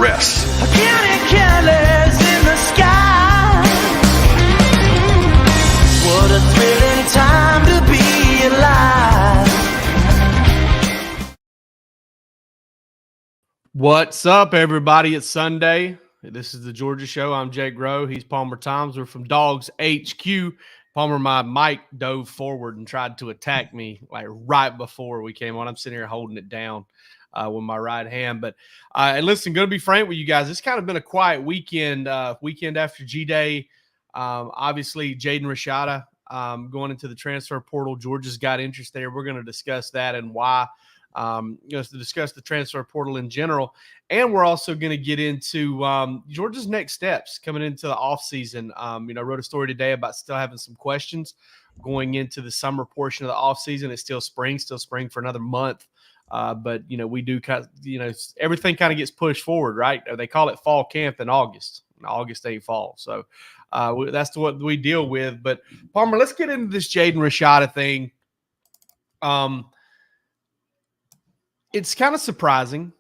rest. Counting careless in the sky. What a thrilling time to be alive. What's up, everybody? It's Sunday. This is the Georgia Show. I'm Jake Rowe. He's Palmer Toms. We're from DawgsHQ. Palmer, my mic dove forward and tried to attack me like right before we came on. I'm sitting here holding it down with my right hand. But and listen, going to be frank with you guys. It's kind of been a quiet weekend. Weekend after G-Day. Obviously, Jaden Rashada going into the transfer portal. Georgia's got interest there. We're going to discuss that and why. To discuss the transfer portal in general. And we're also going to get into Georgia's next steps coming into the offseason. Wrote a story today about still having some questions going into the summer portion of the offseason. It's still spring for another month. But we do kind of, everything kind of gets pushed forward, right? They call it fall camp in August. August ain't fall. So that's what we deal with. But Palmer, let's get into this Jaden Rashada thing. It's kind of surprising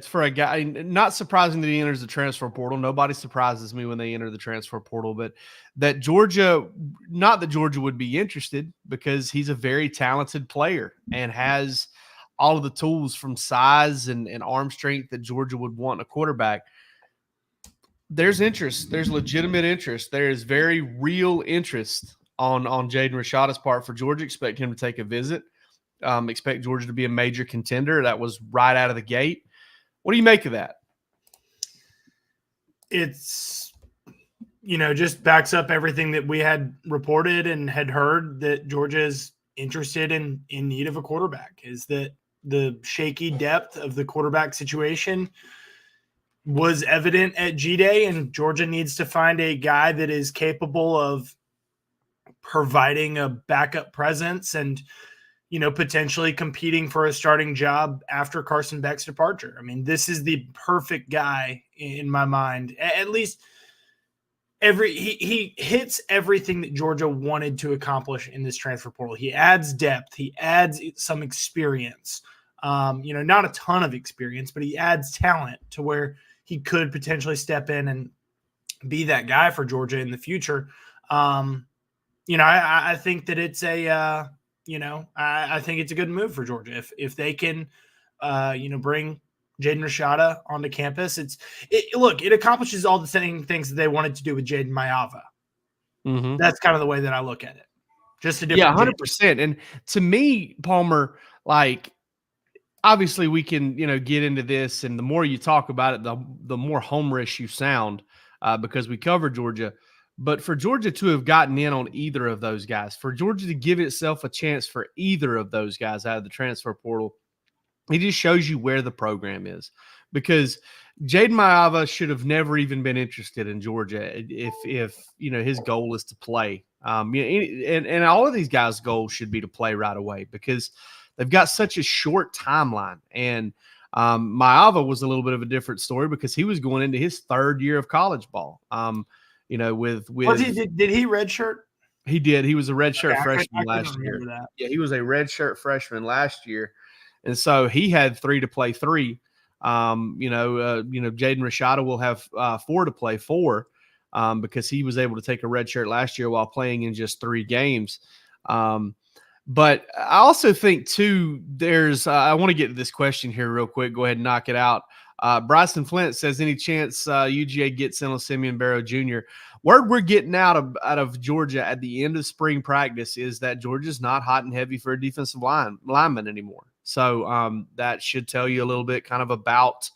for a guy, not surprising that he enters the transfer portal. Nobody surprises me when they enter the transfer portal, but that Georgia, not that Georgia would be interested because he's a very talented player and has all of the tools from size and arm strength that Georgia would want in a quarterback. There's interest. There's legitimate interest. There is very real interest on Jaden Rashada's part for Georgia. Expect him to take a visit. Expect Georgia to be a major contender. That was right out of the gate. What do you make of that? It's, just backs up everything that we had reported and had heard that Georgia is interested in need of a quarterback. Is that the shaky depth of the quarterback situation was evident at G-Day, and Georgia needs to find a guy that is capable of providing a backup presence and potentially competing for a starting job after Carson Beck's departure. I mean, this is the perfect guy in my mind. At least he hits everything that Georgia wanted to accomplish in this transfer portal. He adds depth. He adds some experience. Not a ton of experience, but he adds talent to where he could potentially step in and be that guy for Georgia in the future. I think that it's I think it's a good move for Georgia if they can, bring Jaden Rashada onto campus. It accomplishes all the same things that they wanted to do with Jaden Mayava. Mm-hmm. That's kind of the way that I look at it. Just a different 100%. And to me, Palmer, obviously we can, get into this, and the more you talk about it, the more homerish you sound because we cover Georgia. But for Georgia to have gotten in on either of those guys, for Georgia to give itself a chance for either of those guys out of the transfer portal, it just shows you where the program is. Because Jaden Mayava should have never even been interested in Georgia if his goal is to play. And all of these guys' goals should be to play right away because they've got such a short timeline. And Mayava was a little bit of a different story because he was going into his third year of college ball. Did he redshirt? He did. He was a redshirt freshman last year. Yeah, he was a redshirt freshman last year, and so he had 3 to play 3. Jaden Rashada will have 4 to play 4 because he was able to take a redshirt last year while playing in just 3 games. But I also think too, there's I want to get to this question here real quick. Go ahead and knock it out. Bryson Flint says, any chance UGA gets in on Simeon Barrow Jr.? Word we're getting out of Georgia at the end of spring practice is that Georgia's not hot and heavy for a defensive lineman anymore. So that should tell you a little bit kind of about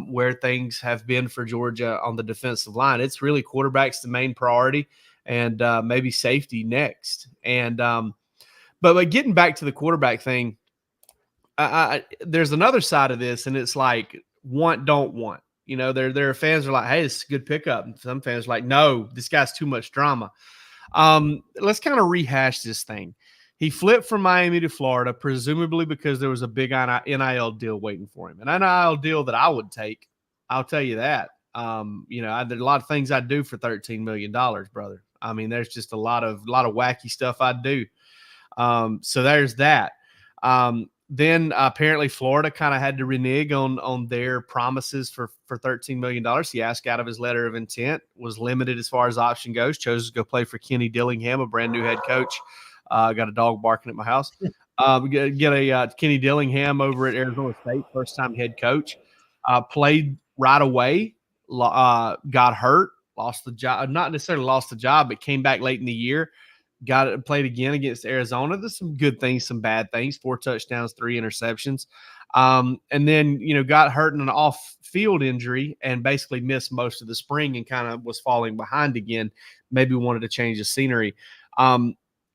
where things have been for Georgia on the defensive line. It's really quarterback's the main priority and maybe safety next. And but getting back to the quarterback thing, there's another side of this, and it's like want, don't want. There are fans who are like, hey, it's a good pickup. And some fans are like, no, this guy's too much drama. Let's kind of rehash this thing. He flipped from Miami to Florida, presumably because there was a big NIL deal waiting for him. An NIL deal that I would take, I'll tell you that. There are a lot of things I'd do for $13 million, brother. I mean, there's just a lot of wacky stuff I'd do. So there's that. Then apparently Florida kind of had to renege on their promises for $13 million. He asked out of his letter of intent, was limited as far as option goes, chose to go play for Kenny Dillingham, a brand new head coach. Got a dog barking at my house. Get a Kenny Dillingham over at Arizona State, first-time head coach. Played right away, got hurt, lost the job. Not necessarily lost the job, but came back late in the year. Played again against Arizona. There's some good things, some bad things. 4 touchdowns, 3 interceptions. And then, got hurt in an off-field injury and basically missed most of the spring and kind of was falling behind again. Maybe wanted to change the scenery.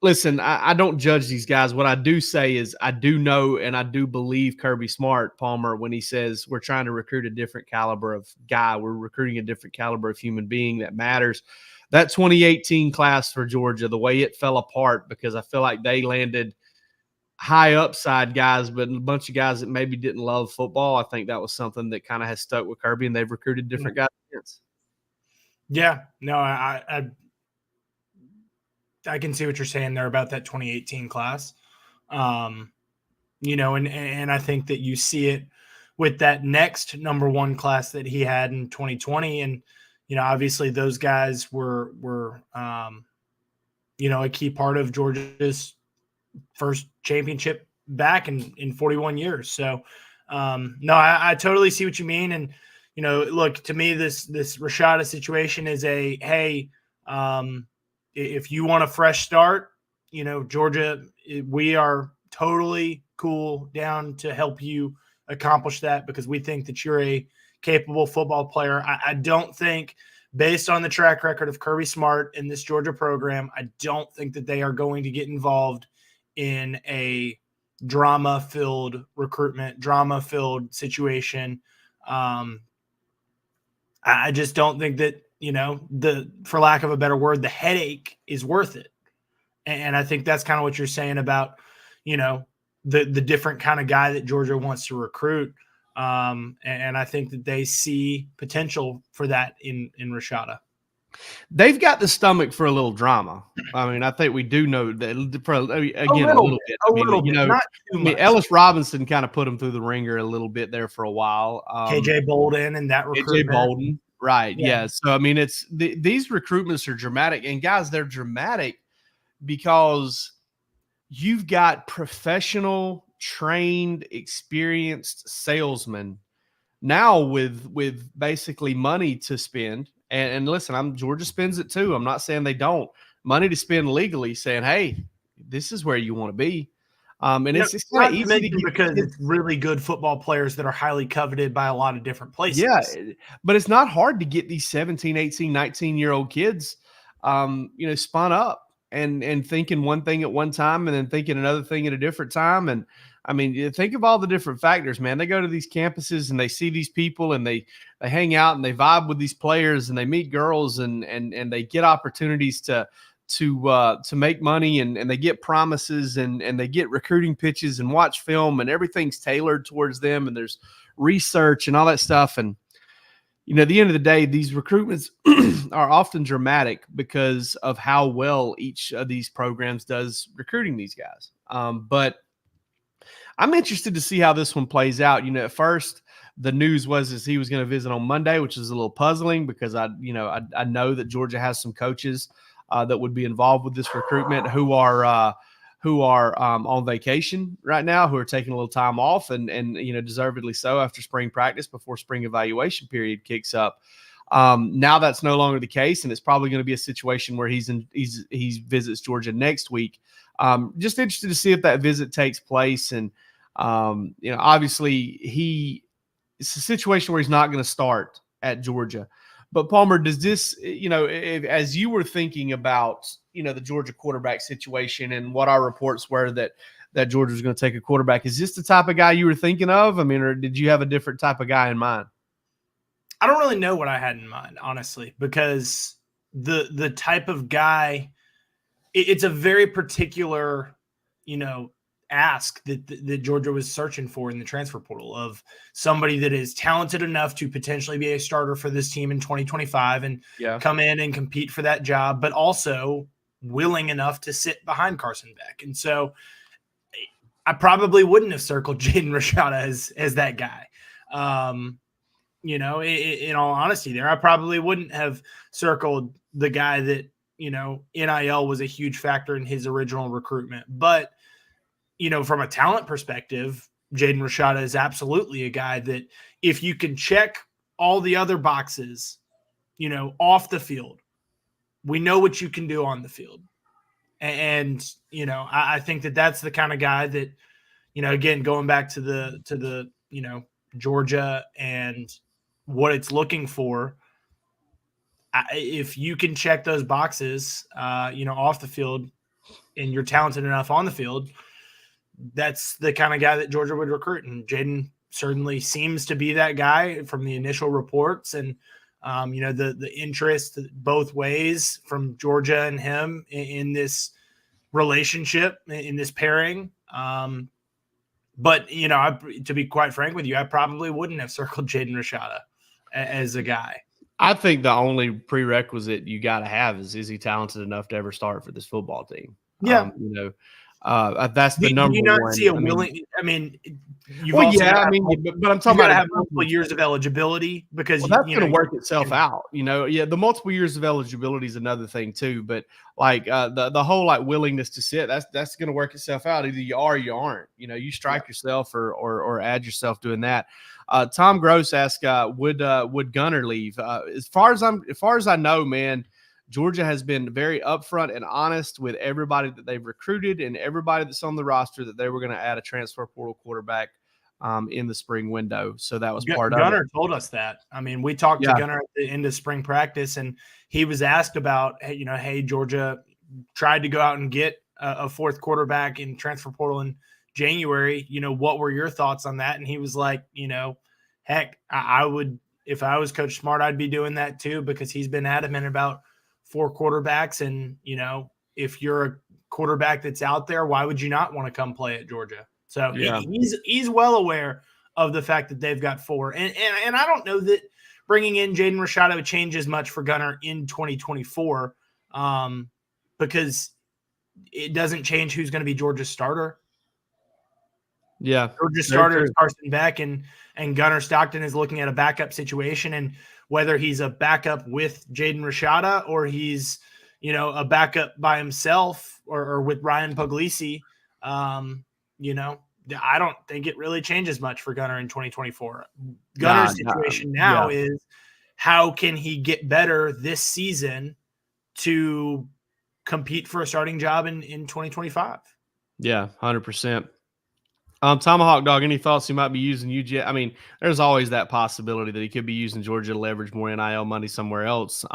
Listen, I don't judge these guys. What I do say is I do know and I do believe Kirby Smart, Palmer, when he says we're trying to recruit a different caliber of guy. We're recruiting a different caliber of human being that matters. That 2018 class for Georgia, the way it fell apart, because I feel like they landed high upside guys, but a bunch of guys that maybe didn't love football. I think that was something that kind of has stuck with Kirby, and they've recruited different guys since. Yeah, no, I can see what you're saying there about that 2018 class. And I think that you see it with that next number 1 class that he had in 2020. And, obviously those guys were a key part of Georgia's first championship back in 41 years. So, no, I totally see what you mean. And, look, to me, this Rashada situation is hey, if you want a fresh start, Georgia, we are totally cool down to help you accomplish that because we think that you're a capable football player. I don't think, based on the track record of Kirby Smart in this Georgia program, I don't think that they are going to get involved in a drama-filled recruitment, drama-filled situation. I just don't think that, for lack of a better word, the headache is worth it. And I think that's kind of what you're saying about, the different kind of guy that Georgia wants to recruit. And I think that they see potential for that in Rashada. They've got the stomach for a little drama. I mean, I think we do know that a little bit. Ellis Robinson kind of put him through the ringer a little bit there for a while. KJ Bolden and that recruitment. KJ Bolden, right? Yeah. So I mean, it's these recruitments are dramatic, and guys, they're dramatic because you've got professional, trained, experienced salesmen now with basically money to spend. And listen, Georgia spends it too. I'm not saying they don't. Money to spend legally, saying, hey, this is where you want to be. And it's kind of easy to get because it's really good football players that are highly coveted by a lot of different places. Yeah, but it's not hard to get these 17, 18, 19-year-old kids, spun up and thinking one thing at one time and then thinking another thing at a different time. And I mean, think of all the different factors, man. They go to these campuses and they see these people and they hang out and they vibe with these players and they meet girls and they get opportunities to make money and they get promises and they get recruiting pitches and watch film and everything's tailored towards them and there's research and all that stuff. And, at the end of the day, these recruitments are often dramatic because of how well each of these programs does recruiting these guys. But I'm interested to see how this one plays out. At first the news was he was going to visit on Monday, which is a little puzzling because I know that Georgia has some coaches that would be involved with this recruitment who are on vacation right now, who are taking a little time off and deservedly so after spring practice before spring evaluation period kicks up. Now that's no longer the case, and it's probably going to be a situation where he visits Georgia next week. Just interested to see if that visit takes place. And, obviously it's a situation where he's not going to start at Georgia. But Palmer, does this, as you were thinking about, the Georgia quarterback situation and what our reports were that Georgia was going to take a quarterback, is this the type of guy you were thinking of? I mean, or did you have a different type of guy in mind? I don't really know what I had in mind, honestly, because the type of guy, it's a very particular, ask that Georgia was searching for in the transfer portal of somebody that is talented enough to potentially be a starter for this team in 2025 and come in and compete for that job, but also willing enough to sit behind Carson Beck. And so I probably wouldn't have circled Jaden Rashada as that guy. In all honesty there, I probably wouldn't have circled the guy that, NIL was a huge factor in his original recruitment. But, from a talent perspective, Jaden Rashada is absolutely a guy that if you can check all the other boxes, off the field, we know what you can do on the field. And, I think that that's the kind of guy that, again, going back to the Georgia and what it's looking for, if you can check those boxes, off the field and you're talented enough on the field, that's the kind of guy that Georgia would recruit. And Jaden certainly seems to be that guy from the initial reports. And, the interest both ways from Georgia and him in this relationship, in this pairing. But, to be quite frank with you, I probably wouldn't have circled Jaden Rashada as a guy. I think the only prerequisite you got to have is he talented enough to ever start for this football team? Yeah. That's the number one. Do you not see a willing – but I'm talking about have multiple years of eligibility because that's going to work itself out. The multiple years of eligibility is another thing too. But like the whole like willingness to sit, that's going to work itself out. Either you are or you aren't. You strike yourself or add yourself doing that. Tom Gross asked, would Gunner leave? As far as I know, man, Georgia has been very upfront and honest with everybody that they've recruited and everybody that's on the roster that they were going to add a transfer portal quarterback in the spring window. So that was part of it. Gunner told us that. I mean, we talked to Gunner at the end of spring practice, and he was asked about, hey, Georgia tried to go out and get a fourth quarterback in transfer portal in January. What were your thoughts on that? And he was like, heck, I would, if I was Coach Smart, I'd be doing that too, because he's been adamant about 4 quarterbacks. And, if you're a quarterback that's out there, why would you not want to come play at Georgia? So he's well aware of the fact that they've got 4. And I don't know that bringing in Jaden Rashada changes much for Gunner in 2024 because it doesn't change who's going to be Georgia's starter. Yeah. Georgia's starter is Carson Beck, and Gunner Stockton is looking at a backup situation. And whether he's a backup with Jaden Rashada or he's, a backup by himself or with Ryan Puglisi, I don't think it really changes much for Gunner in 2024. Gunner's situation now is how can he get better this season to compete for a starting job in 2025? Yeah, 100%. Tomahawk Dog, any thoughts he might be using UGA? I mean, there's always that possibility that he could be using Georgia to leverage more NIL money somewhere else.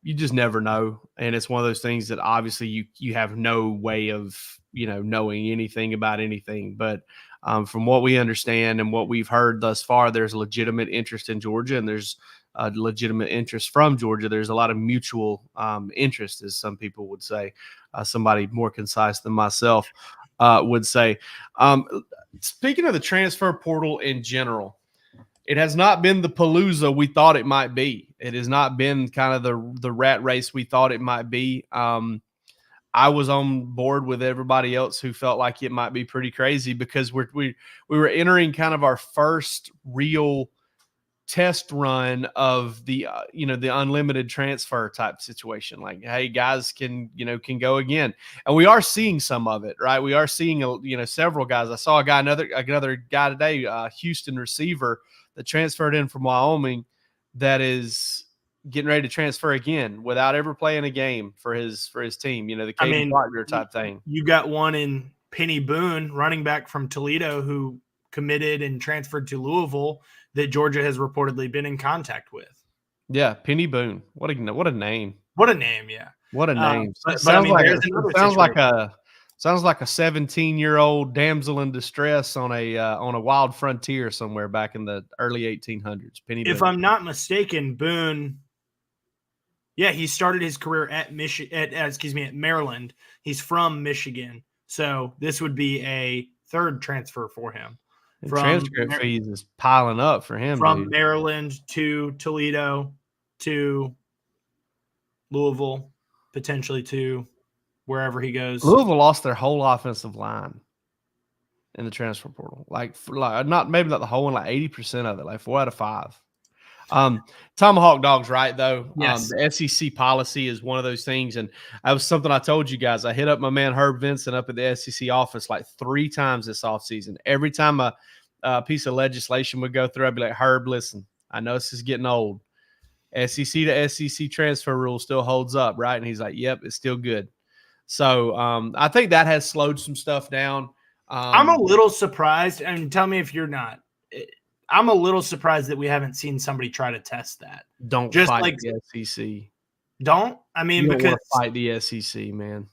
You just never know. And it's one of those things that obviously you have no way of, knowing anything about anything. But from what we understand and what we've heard thus far, there's legitimate interest in Georgia and there's legitimate interest from Georgia. There's a lot of mutual interest, as some people would say, somebody more concise than myself would say. Speaking of the transfer portal in general, it has not been the palooza we thought it might be. It has not been kind of the rat race we thought it might be. I was on board with everybody else who felt like it might be pretty crazy because we were entering kind of our first real test run of the the unlimited transfer type situation. Like, hey, guys can go again, and we are seeing some of it, right? We are seeing several guys. I saw another guy today, Houston receiver that transferred in from Wyoming, that is getting ready to transfer again without ever playing a game for his team. The Caden Proctor type thing. You got one in Penny Boone, running back from Toledo, who committed and transferred to Louisville, that Georgia has reportedly been in contact with. Yeah, Penny Boone. What a name. What a name, yeah. What a name. Sounds like a 17-year-old damsel in distress on a wild frontier somewhere back in the early 1800s. Penny Boone. If I'm not mistaken, Boone, he started his career at Maryland. He's from Michigan. So this would be a third transfer for him. Transcript fees is piling up for him. From Maryland to Toledo to Louisville, potentially to wherever he goes. Louisville lost their whole offensive line in the transfer portal. Like not the whole one, like 80% of it, like 4 out of 5. Tomahawk Dog's right though. Yes. The SEC policy is one of those things, and that was something I told you guys. I hit up my man Herb Vincent up at the SEC office like 3 times this offseason. Every time a piece of legislation would go through, I'd be like, Herb, listen, I know this is getting old. SEC to SEC transfer rule still holds up, right? And he's like, yep, it's still good. So I think that has slowed some stuff down. I'm a little surprised, and tell me if you're not. I'm a little surprised that we haven't seen somebody try to test that. Don't just fight like the SEC. Don't? I mean, you don't because want to fight the SEC, man.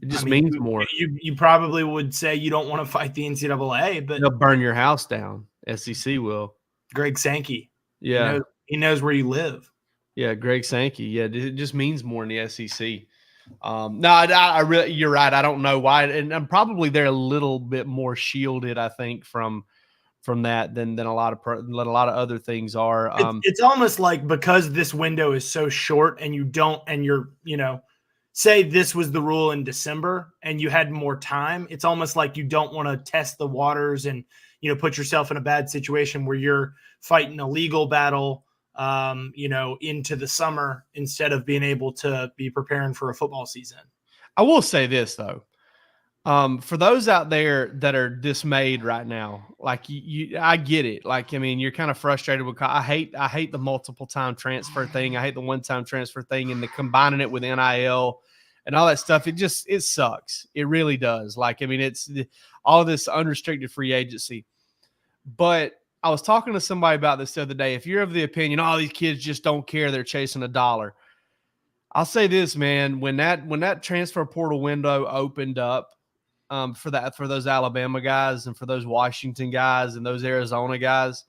It just means more. You probably would say you don't want to fight the NCAA, but they'll burn your house down. SEC will. Greg Sankey. Yeah. He knows where you live. Yeah, Greg Sankey. Yeah, it just means more in the SEC. No, I really, you're right. I don't know why, and probably they're a little bit more shielded, I think, from that than a lot of other things are. It's almost like because this window is so short, and you're say this was the rule in December, and you had more time. It's almost like you don't want to test the waters and put yourself in a bad situation where you're fighting a legal battle. Into the summer instead of being able to be preparing for a football season. I will say this though. For those out there that are dismayed right now, like I get it. Like, I mean, you're kind of frustrated because I hate the multiple time transfer thing. I hate the one-time transfer thing and the combining it with NIL and all that stuff. It sucks. It really does. Like, I mean, it's all this unrestricted free agency, but I was talking to somebody about this the other day. If you're of the opinion, these kids just don't care, they're chasing a dollar. I'll say this, man, when that transfer portal window opened up for those Alabama guys and for those Washington guys and those Arizona guys,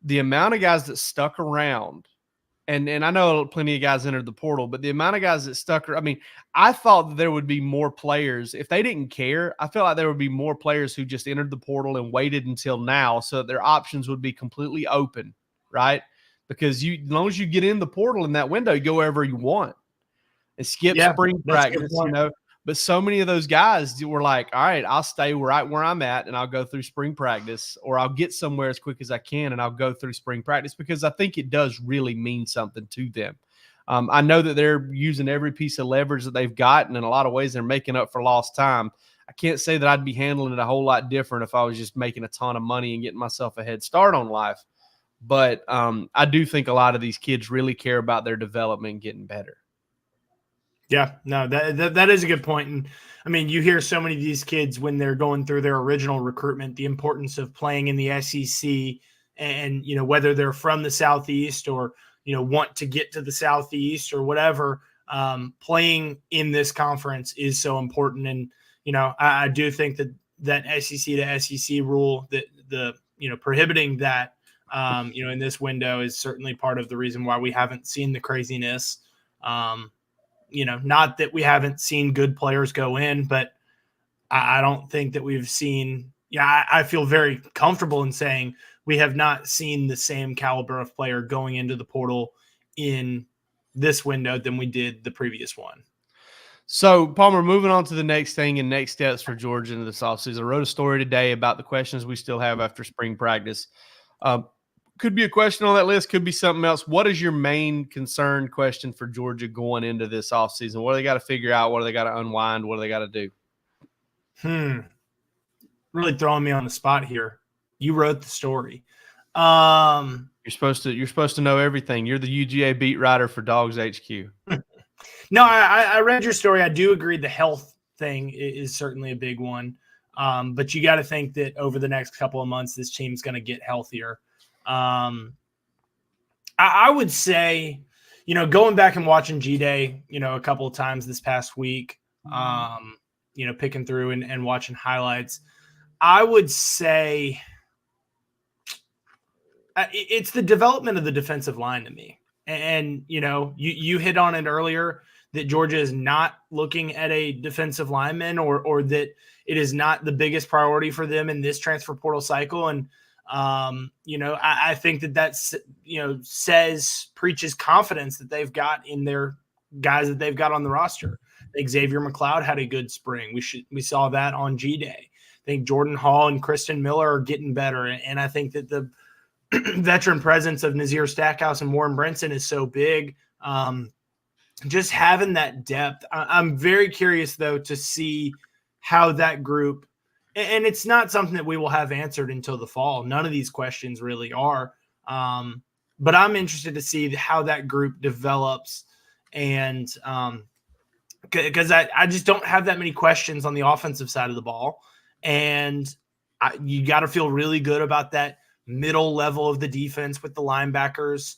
the amount of guys that stuck around, and I know plenty of guys entered the portal, but the amount of guys that stuck, I mean, I thought that there would be more players. If they didn't care, I felt like there would be more players who just entered the portal and waited until now so that their options would be completely open, right? Because as long as you get in the portal in that window, you go wherever you want and skip spring practice, But so many of those guys were like, all right, I'll stay right where I'm at and I'll go through spring practice, or I'll get somewhere as quick as I can and I'll go through spring practice, because I think it does really mean something to them. I know that they're using every piece of leverage that they've got, and in a lot of ways they're making up for lost time. I can't say that I'd be handling it a whole lot different if I was just making a ton of money and getting myself a head start on life. But I do think a lot of these kids really care about their development and getting better. Yeah, no, that is a good point. And I mean, you hear so many of these kids when they're going through their original recruitment, the importance of playing in the SEC, and whether they're from the Southeast or want to get to the Southeast or whatever, playing in this conference is so important. And I do think that SEC to SEC rule, that the prohibiting that in this window is certainly part of the reason why we haven't seen the craziness. Not that we haven't seen good players go in, but I don't think that we've seen – I feel very comfortable in saying we have not seen the same caliber of player going into the portal in this window than we did the previous one. So, Palmer, moving on to the next thing and next steps for Georgia into this offseason. I wrote a story today about the questions we still have after spring practice. Could be a question on that list, could be something else. What is your main concern question for Georgia going into this offseason? What do they got to figure out? What do they got to unwind? What do they got to do? Really throwing me on the spot here. You wrote the story. You're supposed to know everything. You're the UGA beat writer for DawgsHQ. No, I read your story. I do agree the health thing is certainly a big one. But you got to think that over the next couple of months, this team's going to get healthier. I would say, going back and watching G-Day, a couple of times this past week, picking through and watching highlights, I would say it's the development of the defensive line to me. And you hit on it earlier that Georgia is not looking at a defensive lineman, or that it is not the biggest priority for them in this transfer portal cycle. And, I think that's, preaches confidence that they've got in their guys that they've got on the roster. I think Xavier McLeod had a good spring. We saw that on G-Day. I think Jordan Hall and Kristen Miller are getting better. And I think that the veteran presence of Nazir Stackhouse and Warren Brinson is so big. Just having that depth. I'm very curious, though, to see how that group – and it's not something that we will have answered until the fall. None of these questions really are. But I'm interested to see how that group develops, and because I just don't have that many questions on the offensive side of the ball, and you got to feel really good about that middle level of the defense with the linebackers,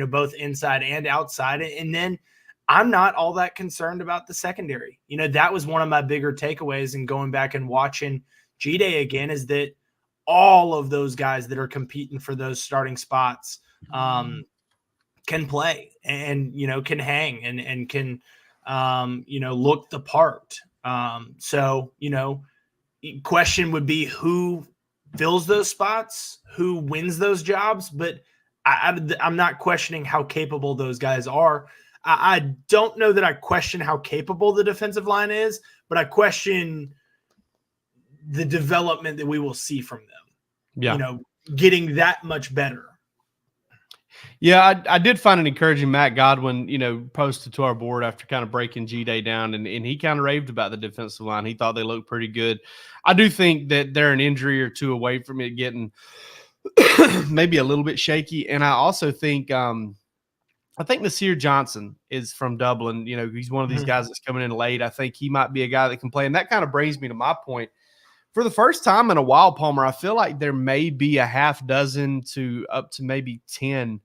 both inside and outside, and then I'm not all that concerned about the secondary. That was one of my bigger takeaways in going back and watching G-Day again, is that all of those guys that are competing for those starting spots can play and, can hang and can, look the part. So, question would be who fills those spots, who wins those jobs, but I'm not questioning how capable those guys are. I don't know that I question how capable the defensive line is, but I question the development that we will see from them. Yeah. Getting that much better. Yeah, I did find it encouraging. Matt Godwin, posted to our board after kind of breaking G-Day down, and he kind of raved about the defensive line. He thought they looked pretty good. I do think that they're an injury or two away from it getting maybe a little bit shaky. And I also think Nasir Johnson is from Dublin. He's one of these guys that's coming in late. I think he might be a guy that can play. And that kind of brings me to my point. For the first time in a while, Palmer, I feel like there may be a half dozen to up to maybe 10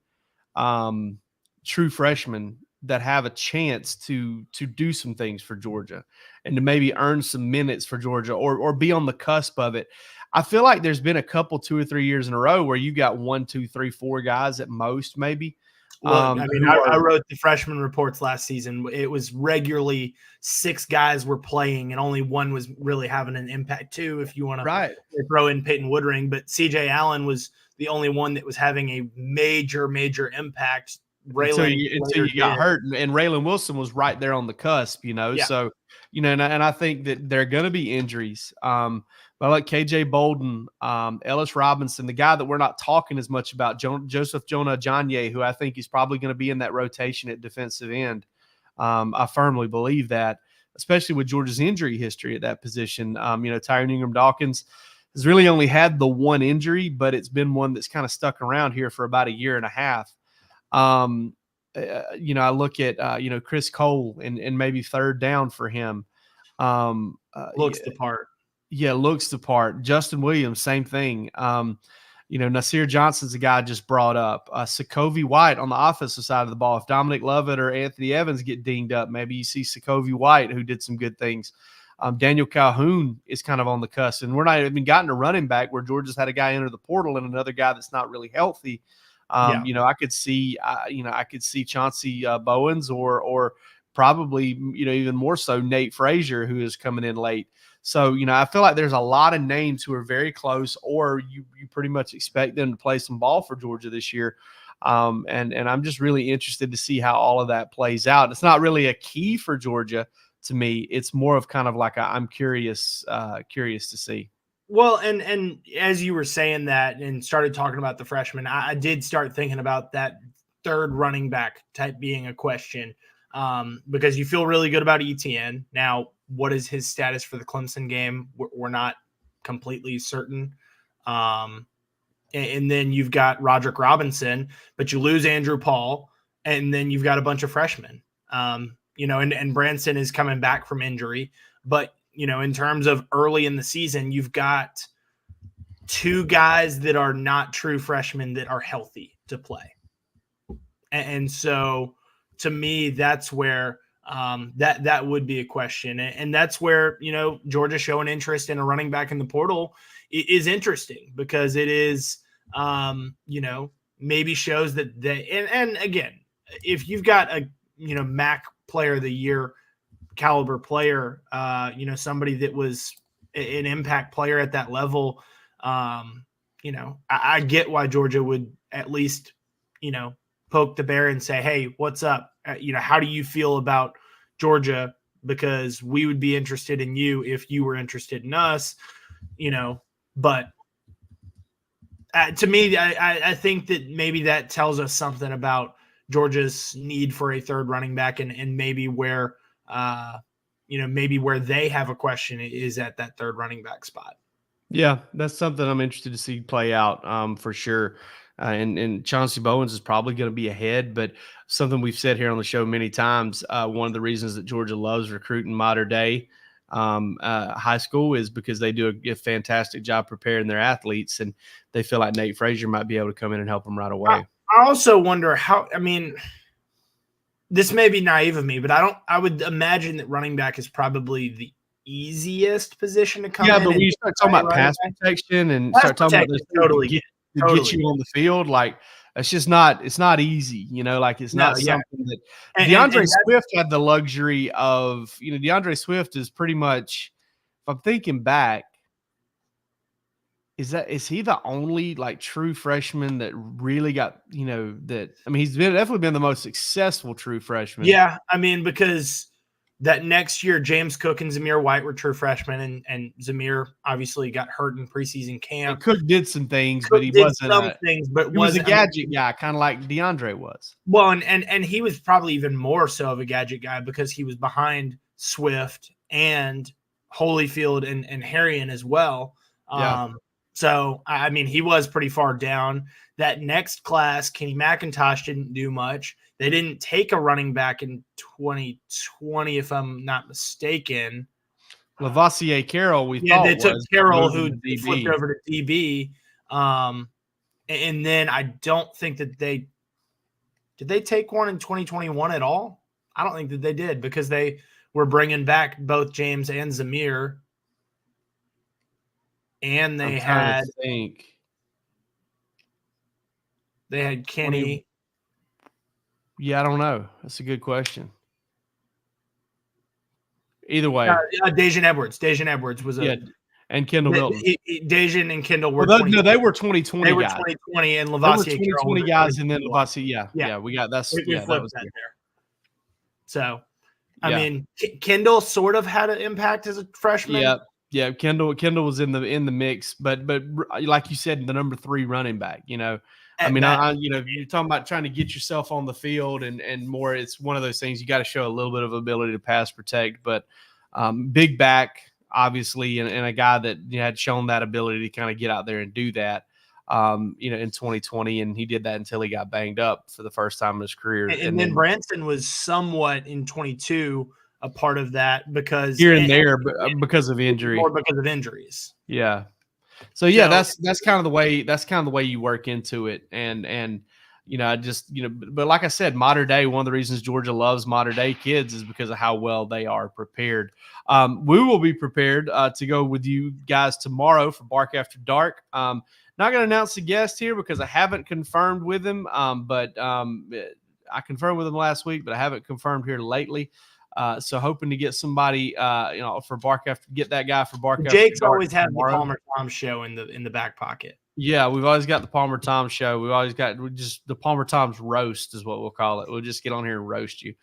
true freshmen that have a chance to do some things for Georgia and to maybe earn some minutes for Georgia or be on the cusp of it. I feel like there's been a couple 2 or 3 years in a row where you got 1, 2, 3, 4 guys at most, maybe. Look, I wrote the freshman reports last season. It was regularly 6 guys were playing, and only 1 was really having an impact, too, if you want to throw in Peyton Woodring. But C.J. Allen was the only one that was having a major, major impact. Until you got hurt, and Raylan Wilson was right there on the cusp, Yeah. So, and I think that there are going to be injuries. But like KJ Bolden, Ellis Robinson, the guy that we're not talking as much about, Joseph Jonah Ajonye, who I think is probably going to be in that rotation at defensive end. I firmly believe that, especially with Georgia's injury history at that position. Tyron Ingram-Dawkins has really only had the one injury, but it's been one that's kind of stuck around here for about a year and a half. I look at, Chris Cole and maybe third down for him. Looks the part. Yeah, looks the part. Justin Williams, same thing. Nasir Johnson's a guy I just brought up. Sokovie White on the offensive side of the ball. If Dominic Lovett or Anthony Evans get dinged up, maybe you see Sokovie White, who did some good things. Daniel Calhoun is kind of on the cusp, and we're not even gotten a running back where Georgia's had a guy enter the portal and another guy that's not really healthy. I could see, Chauncey Bowens or probably, even more so Nate Frazier, who is coming in late. So, I feel like there's a lot of names who are very close, or you pretty much expect them to play some ball for Georgia this year. And I'm just really interested to see how all of that plays out. It's not really a key for Georgia to me. It's more of kind of like I'm curious to see. Well, and as you were saying that and started talking about the freshmen, I did start thinking about that third running back type being a question, because you feel really good about ETN. Now, what is his status for the Clemson game? We're not completely certain. And then you've got Roderick Robinson, but you lose Andrew Paul, and then you've got a bunch of freshmen. And Branson is coming back from injury, but in terms of early in the season, you've got 2 guys that are not true freshmen that are healthy to play. And so to me, that's where that would be a question. And that's where, Georgia showing interest in a running back in the portal is interesting, because it is, maybe shows that and again, if you've got a, MAC player of the year caliber player, somebody that was an impact player at that level, I get why Georgia would at least, poke the bear and say, hey, what's up? How do you feel about Georgia because we would be interested in you if you were interested in us, but to me, I think that maybe that tells us something about Georgia's need for a third running back and maybe where, maybe where they have a question is at that third running back spot. Yeah, that's something I'm interested to see play out for sure. And Chauncey Bowens is probably going to be ahead, but something we've said here on the show many times, one of the reasons that Georgia loves recruiting modern day high school is because they do a fantastic job preparing their athletes, and they feel like Nate Frazier might be able to come in and help them right away. I also wonder this may be naive of me, but I would imagine that running back is probably the easiest position to come in. Yeah, but when you start talking about pass protection and start talking about this totally get you on the field, like it's just not easy, like it's not something that DeAndre Swift had the luxury of, DeAndre Swift is pretty much, if I'm thinking back, is he the only like true freshman that really got, he's definitely been the most successful true freshman. Yeah. Because that next year, James Cook and Zamir White were true freshmen, and Zamir obviously got hurt in preseason camp. And Cook did some things, but he wasn't he was a gadget guy, kind of like DeAndre was. Well, and he was probably even more so of a gadget guy because he was behind Swift and Holyfield and Harrion as well. Yeah. So, he was pretty far down. That next class, Kenny McIntosh didn't do much. They didn't take a running back in 2020, if I'm not mistaken. Lavassier Carroll, they took Carroll, who flipped over to DB. And then I don't think that did they take one in 2021 at all? I don't think that they did because they were bringing back both James and Zamir. And they had Kenny. Yeah, I don't know. That's a good question. Either way, Dejan Edwards was and Kendall Milton. Dejan and Kendall were. No, they were 2020. They were guys. 2020, and Lavassier 2020 guys, and then Lavassier. Yeah, we got that was there. So, Kendall sort of had an impact as a freshman. Yeah. Kendall was in the mix, but like you said, the number 3 running back. You're talking about trying to get yourself on the field and more. It's one of those things you got to show a little bit of ability to pass protect, but big back, obviously, and a guy that had shown that ability to kind of get out there and do that, in 2020, and he did that until he got banged up for the first time in his career. And then Branson was somewhat in 22 a part of that because here and there, because of injury, or because of injuries. Yeah. So that's kind of the way you work into it. And but like I said, modern day, one of the reasons Georgia loves modern day kids is because of how well they are prepared. We will be prepared to go with you guys tomorrow for Bark After Dark. Not going to announce the guest here because I haven't confirmed with him. But I confirmed with him last week, but I haven't confirmed here lately. So hoping to get somebody, for get that guy for Bark. Jake's always had the Palmer Tom show in the back pocket. Yeah, we've always got the Palmer Tom show. We've always got the Palmer Tom's roast is what we'll call it. We'll just get on here and roast you.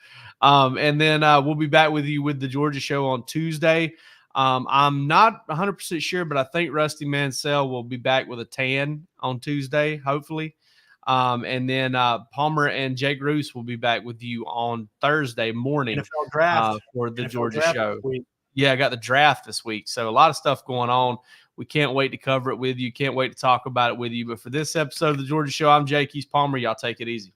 And then we'll be back with you with the Georgia show on Tuesday. I'm not 100% sure, but I think Rusty Mansell will be back with a tan on Tuesday, hopefully. And then Palmer and Jake Roos will be back with you on Thursday morning NFL draft for the NFL Georgia draft show. week. Yeah, I got the draft this week. So a lot of stuff going on. We can't wait to cover it with you. Can't wait to talk about it with you. But for this episode of the Georgia Show, I'm Jake. He's Palmer. Y'all take it easy.